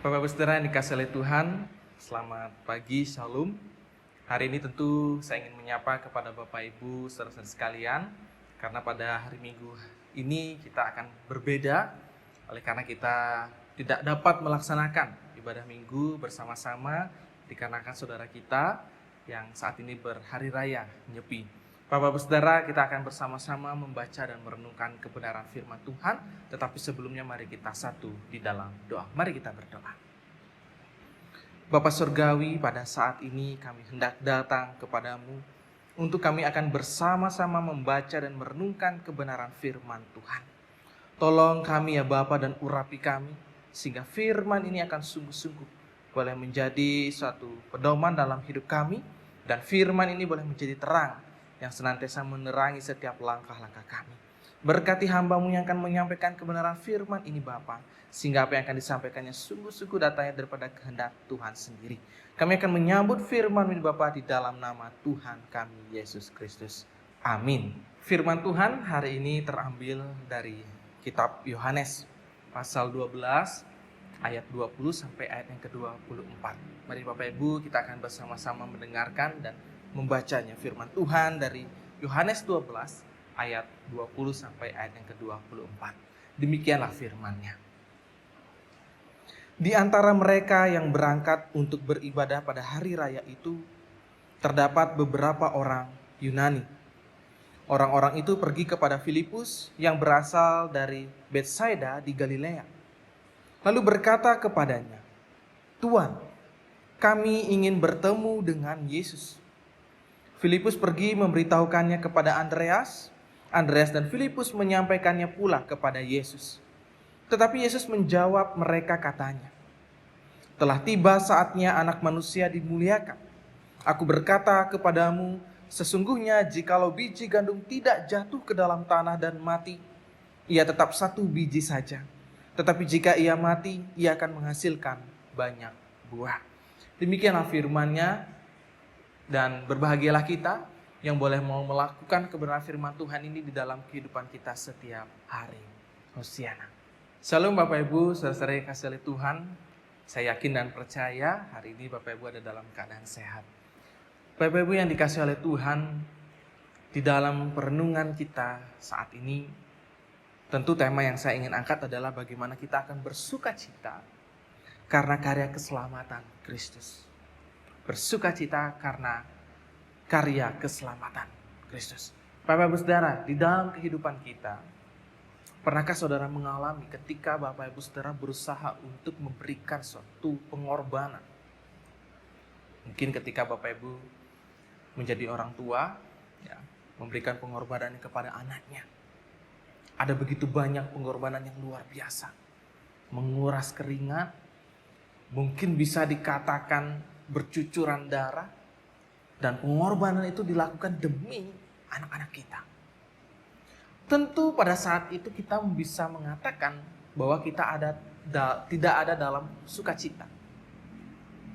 Bapak Ibu Saudara yang dikasihi oleh Tuhan, selamat pagi, Shalom. Hari ini tentu saya ingin menyapa kepada Bapak Ibu saudara-saudara sekalian, karena pada hari Minggu ini kita akan berbeda, oleh karena kita tidak dapat melaksanakan ibadah Minggu bersama-sama dikarenakan saudara kita yang saat ini berhari raya Nyepi. Bapak Ibu Saudara, kita akan bersama-sama membaca dan merenungkan kebenaran firman Tuhan. Tetapi sebelumnya mari kita satu di dalam doa. Mari kita berdoa. Bapa Surgawi, pada saat ini kami hendak datang kepadamu untuk kami akan bersama-sama membaca dan merenungkan kebenaran firman Tuhan. Tolong kami ya Bapa dan urapi kami, sehingga firman ini akan sungguh-sungguh boleh menjadi suatu pedoman dalam hidup kami, dan firman ini boleh menjadi terang yang senantiasa menerangi setiap langkah-langkah kami. Berkati hamba-Mu yang akan menyampaikan kebenaran firman ini Bapa, sehingga apa yang akan disampaikannya sungguh-sungguh datangnya daripada kehendak Tuhan sendiri. Kami akan menyambut firman ini Bapa di dalam nama Tuhan kami Yesus Kristus. Amin. Firman Tuhan hari ini terambil dari kitab Yohanes pasal 12 ayat 20 sampai ayat yang ke-24. Mari Bapak Ibu kita akan bersama-sama mendengarkan dan membacanya firman Tuhan dari Yohanes 12 ayat 20 sampai ayat yang ke-24. Demikianlah firman-Nya. Di antara mereka yang berangkat untuk beribadah pada hari raya itu terdapat beberapa orang Yunani. Orang-orang itu pergi kepada Filipus yang berasal dari Betsaida di Galilea. Lalu berkata kepadanya, "Tuan, kami ingin bertemu dengan Yesus." Filipus pergi memberitahukannya kepada Andreas. Andreas dan Filipus menyampaikannya pula kepada Yesus. Tetapi Yesus menjawab mereka katanya, "Telah tiba saatnya Anak Manusia dimuliakan. Aku berkata kepadamu, sesungguhnya jikalau biji gandum tidak jatuh ke dalam tanah dan mati, ia tetap satu biji saja. Tetapi jika ia mati, ia akan menghasilkan banyak buah." Demikianlah firman-Nya. Dan berbahagialah kita yang boleh mau melakukan kebenaran firman Tuhan ini di dalam kehidupan kita setiap hari. Hosiana. Shalom Bapak Ibu, saudara-saudara yang dikasihi oleh Tuhan. Saya yakin dan percaya hari ini Bapak Ibu ada dalam keadaan sehat. Bapak Ibu yang dikasihi oleh Tuhan, di dalam perenungan kita saat ini, tentu tema yang saya ingin angkat adalah bagaimana kita akan bersukacita karena karya keselamatan Kristus. Bersukacita karena karya keselamatan Kristus. Bapak Ibu Saudara, di dalam kehidupan kita, pernahkah saudara mengalami ketika Bapak Ibu Saudara berusaha untuk memberikan suatu pengorbanan? Mungkin ketika Bapak Ibu menjadi orang tua, ya, memberikan pengorbanan kepada anaknya. Ada begitu banyak pengorbanan yang luar biasa. Menguras keringat, mungkin bisa dikatakan bercucuran darah, dan pengorbanan itu dilakukan demi anak-anak kita. Tentu pada saat itu kita bisa mengatakan bahwa kita tidak ada dalam sukacita,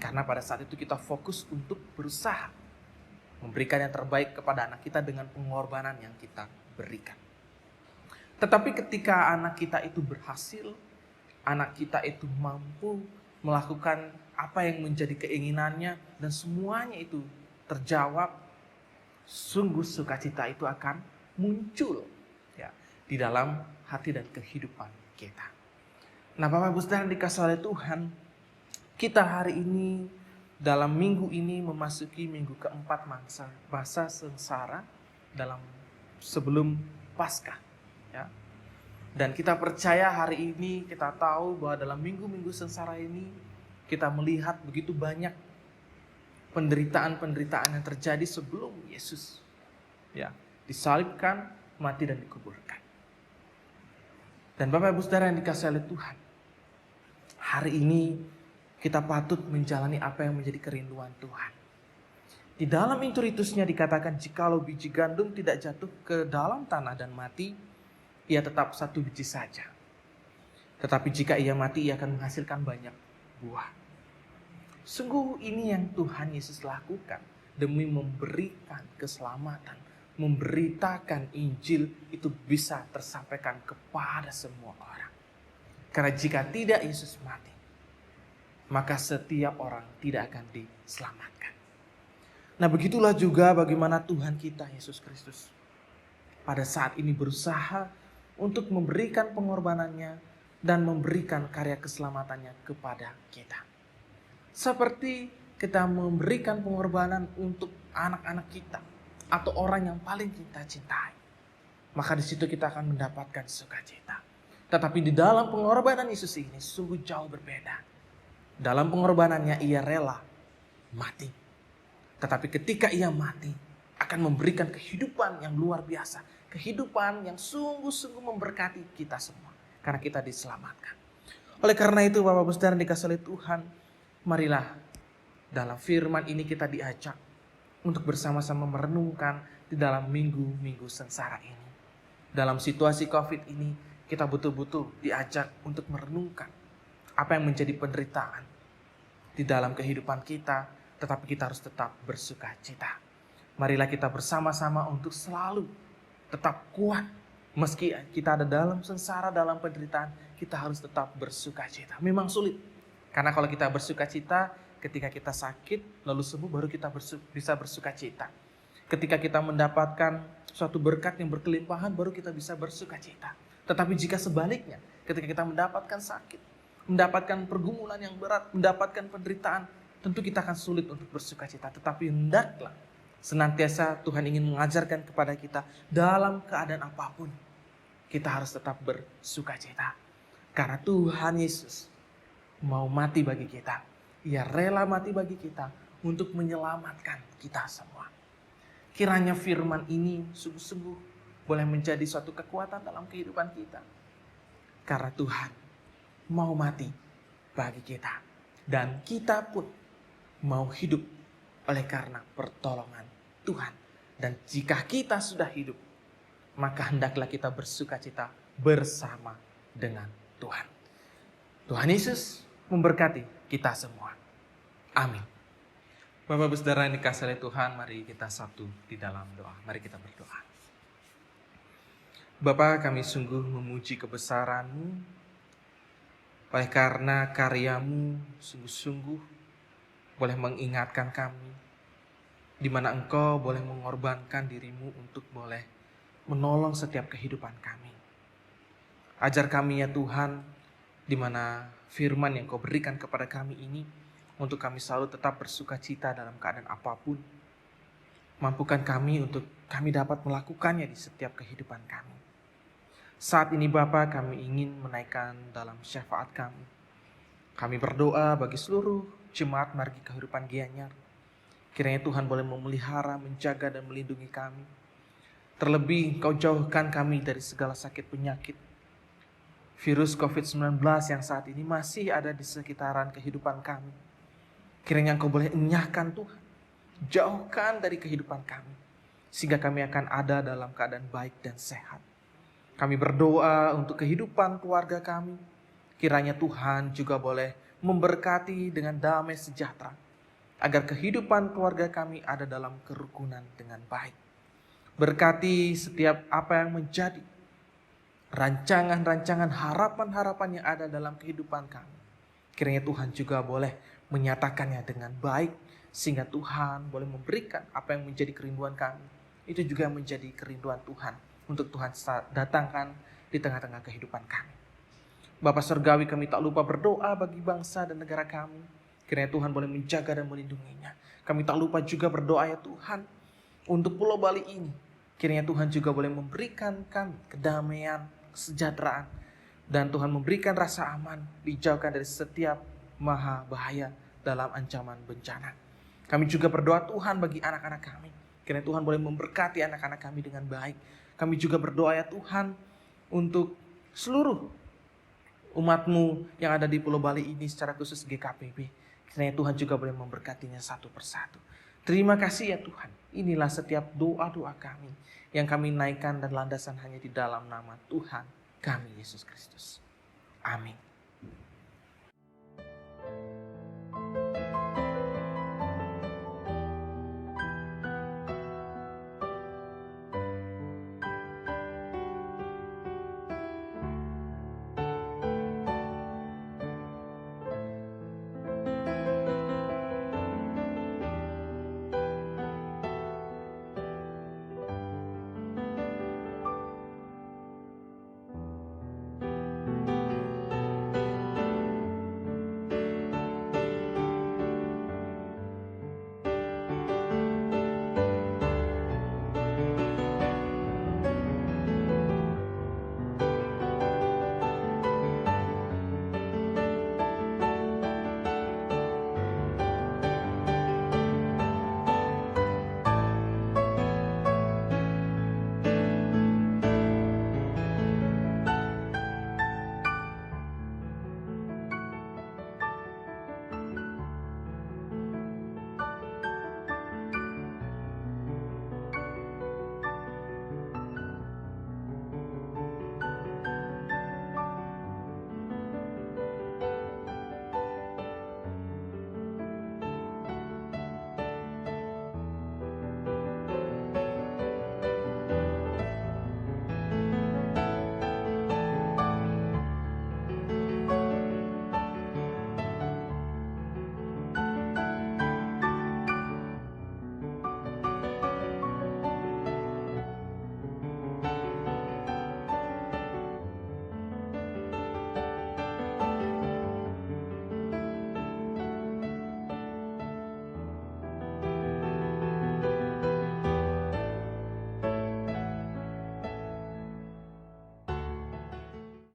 karena pada saat itu kita fokus untuk berusaha memberikan yang terbaik kepada anak kita dengan pengorbanan yang kita berikan. Tetapi ketika anak kita itu berhasil, anak kita itu mampu melakukan apa yang menjadi keinginannya dan semuanya itu terjawab, sungguh sukacita itu akan muncul ya di dalam hati dan kehidupan kita. Nah, Bapak Ibu Saudara dikasihi oleh Tuhan, kita hari ini dalam minggu ini memasuki minggu keempat masa sengsara dalam sebelum Paskah ya. Dan kita percaya hari ini kita tahu bahwa dalam minggu-minggu sengsara ini kita melihat begitu banyak penderitaan-penderitaan yang terjadi sebelum Yesus ya disalibkan, mati dan dikuburkan. Dan Bapak Ibu Saudara yang dikasihi oleh Tuhan, hari ini kita patut menjalani apa yang menjadi kerinduan Tuhan. Di dalam Inturitusnya dikatakan jikalau biji gandum tidak jatuh ke dalam tanah dan mati, ia tetap satu biji saja. Tetapi jika ia mati, ia akan menghasilkan banyak buah. Sungguh ini yang Tuhan Yesus lakukan demi memberikan keselamatan, memberitakan Injil itu bisa tersampaikan kepada semua orang. Karena jika tidak Yesus mati, maka setiap orang tidak akan diselamatkan. Nah, begitulah juga bagaimana Tuhan kita Yesus Kristus pada saat ini berusaha untuk memberikan pengorbanannya dan memberikan karya keselamatannya kepada kita. Seperti kita memberikan pengorbanan untuk anak-anak kita atau orang yang paling kita cintai, maka di situ kita akan mendapatkan sukacita. Tetapi di dalam pengorbanan Yesus ini sungguh jauh berbeda. Dalam pengorbanannya ia rela mati. Tetapi ketika ia mati akan memberikan kehidupan yang luar biasa. Kehidupan yang sungguh-sungguh memberkati kita semua. Karena kita diselamatkan. Oleh karena itu Bapak-Ibu Saudara yang dikasihi oleh Tuhan, marilah dalam firman ini kita diajak untuk bersama-sama merenungkan di dalam minggu-minggu sengsara ini. Dalam situasi COVID ini kita betul-betul diajak untuk merenungkan apa yang menjadi penderitaan di dalam kehidupan kita, tetapi kita harus tetap bersuka cita. Marilah kita bersama-sama untuk selalu tetap kuat. Meski kita ada dalam sengsara, dalam penderitaan, kita harus tetap bersuka cita. Memang sulit, karena kalau kita bersuka cita, ketika kita sakit, lalu sembuh, baru kita bisa bersuka cita. Ketika kita mendapatkan suatu berkat yang berkelimpahan, baru kita bisa bersuka cita. Tetapi jika sebaliknya, ketika kita mendapatkan sakit, mendapatkan pergumulan yang berat, mendapatkan penderitaan, tentu kita akan sulit untuk bersuka cita. Tetapi hendaklah senantiasa Tuhan ingin mengajarkan kepada kita dalam keadaan apapun, kita harus tetap bersuka cita. Karena Tuhan Yesus mau mati bagi kita. Ia rela mati bagi kita untuk menyelamatkan kita semua. Kiranya firman ini sungguh-sungguh boleh menjadi suatu kekuatan dalam kehidupan kita. Karena Tuhan mau mati bagi kita. Dan kita pun mau hidup oleh karena pertolongan Tuhan. Dan jika kita sudah hidup, maka hendaklah kita bersuka cita bersama dengan Tuhan. Tuhan Yesus memberkati kita semua. Amin. Bapak-Ibu Saudara yang dikasihi oleh Tuhan, mari kita satu di dalam doa. Mari kita berdoa. Bapa, kami sungguh memuji kebesaran-Mu, oleh karena karya-Mu sungguh-sungguh boleh mengingatkan kami, di mana Engkau boleh mengorbankan diri-Mu untuk boleh menolong setiap kehidupan kami. Ajar kami ya Tuhan, di mana firman yang Kau berikan kepada kami ini, untuk kami selalu tetap bersuka cita dalam keadaan apapun. Mampukan kami untuk kami dapat melakukannya di setiap kehidupan kami. Saat ini Bapa, kami ingin menaikkan dalam syafaat kami. Kami berdoa bagi seluruh jemaat Margi Kehidupan Gianyar. Kiranya Tuhan boleh memelihara, menjaga dan melindungi kami. Terlebih Kau jauhkan kami dari segala sakit penyakit. Virus COVID-19 yang saat ini masih ada di sekitaran kehidupan kami. Kiranya Engkau boleh enyahkan Tuhan. Jauhkan dari kehidupan kami. Sehingga kami akan ada dalam keadaan baik dan sehat. Kami berdoa untuk kehidupan keluarga kami. Kiranya Tuhan juga boleh memberkati dengan damai sejahtera. Agar kehidupan keluarga kami ada dalam kerukunan dengan baik. Berkati setiap apa yang menjadi rancangan-rancangan harapan-harapan yang ada dalam kehidupan kami. Kiranya Tuhan juga boleh menyatakannya dengan baik, sehingga Tuhan boleh memberikan apa yang menjadi kerinduan kami. Itu juga menjadi kerinduan Tuhan untuk Tuhan datangkan di tengah-tengah kehidupan kami. Bapa Surgawi, kami tak lupa berdoa bagi bangsa dan negara kami. Kiranya Tuhan boleh menjaga dan melindunginya. Kami tak lupa juga berdoa ya Tuhan untuk Pulau Bali ini. Kiranya Tuhan juga boleh memberikan kami kedamaian, kesejahteraan, dan Tuhan memberikan rasa aman, dijauhkan dari setiap maha bahaya dalam ancaman bencana. Kami juga berdoa Tuhan bagi anak-anak kami. Kiranya Tuhan boleh memberkati anak-anak kami dengan baik. Kami juga berdoa ya Tuhan untuk seluruh umat-Mu yang ada di Pulau Bali ini, secara khusus GKPB. Kiranya Tuhan juga boleh memberkatinya satu persatu. Terima kasih ya Tuhan. Inilah setiap doa-doa kami yang kami naikkan dan landasan hanya di dalam nama Tuhan kami Yesus Kristus. Amin.